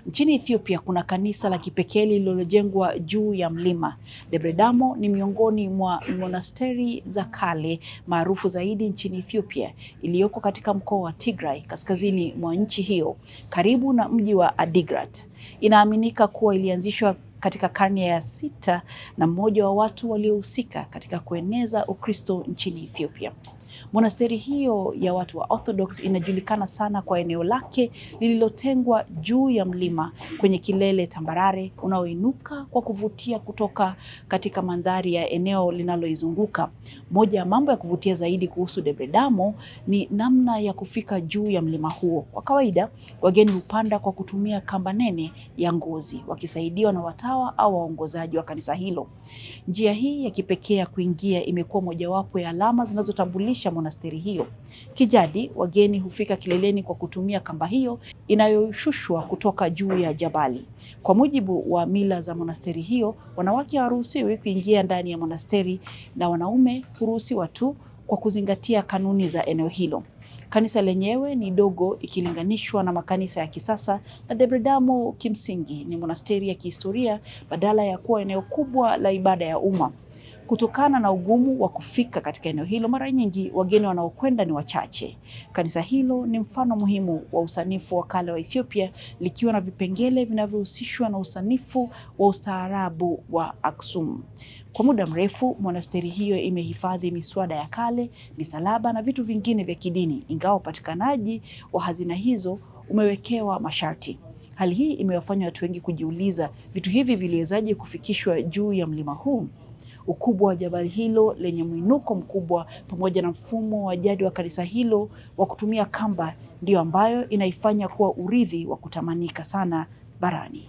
Nchini Ethiopia kuna kanisa la kipekee lililojengwa juu ya mlima. Debre Damo ni miongoni mwa monasteri za kale maarufu zaidi nchini Ethiopia, iliyoko katika mkoa wa Tigray, kaskazini mwa nchi hiyo, karibu na mji wa Adigrat. Inaaminika kuwa ilianzishwa katika karne ya 6 na mmoja wa watu waliohusika katika kueneza Ukristo nchini Ethiopia. Monasteri hiyo ya watu wa Orthodox inajulikana sana kwa eneo lake lililotengwa juu ya mlima kwenye kilele tambarare unaoinuka kwa kuvutia kutoka katika mandhari ya eneo linaloizunguka. Moja ya mambo ya kuvutia zaidi kuhusu Debre Damo ni namna ya kufika juu ya mlima huo. Kwa kawaida, wageni hupanda kwa kutumia kamba nene ya ngozi, wakisaidiwa na watawa au waongozaji wa kanisa hilo. Njia hii ya kipekee ya kuingia imekuwa mojawapo ya alama zinazotambulisha monasteri hiyo. Kijadi, wageni hufika kileleni kwa kutumia kamba hiyo inayoshushwa kutoka juu ya jabali. Kwa mujibu wa mila za monasteri hiyo, wanawake hawaruhusiwi kuingia ndani ya monasteri na wanaume huruhusiwa tu kwa kuzingatia kanuni za eneo hilo. Kanisa lenyewe ni dogo ikilinganishwa na makanisa ya kisasa, na Debre Damo kimsingi ni monasteri ya kihistoria badala ya kuwa eneo kubwa la ibada ya umma. Kutokana na ugumu wa kufika katika eneo hilo, mara nyingi wageni wanaokwenda ni wachache. Kanisa hilo ni mfano muhimu wa usanifu wa kale wa Ethiopia, likiwa na vipengele vinavyohusishwa na usanifu wa ustaarabu wa Aksum. Kwa muda mrefu, monasteri hiyo imehifadhi miswada ya kale, misalaba na vitu vingine vya kidini, ingawa upatikanaji wa hazina hizo umewekewa masharti. Hali hii imewafanya watu wengi kujiuliza, vitu hivi viliwezaje kufikishwa juu ya mlima huu? Ukubwa wa jabali hilo lenye mwinuko mkubwa pamoja na mfumo wa jadi wa kanisa hilo wa kutumia kamba ndio ambayo inaifanya kuwa urithi wa kutamanika sana barani.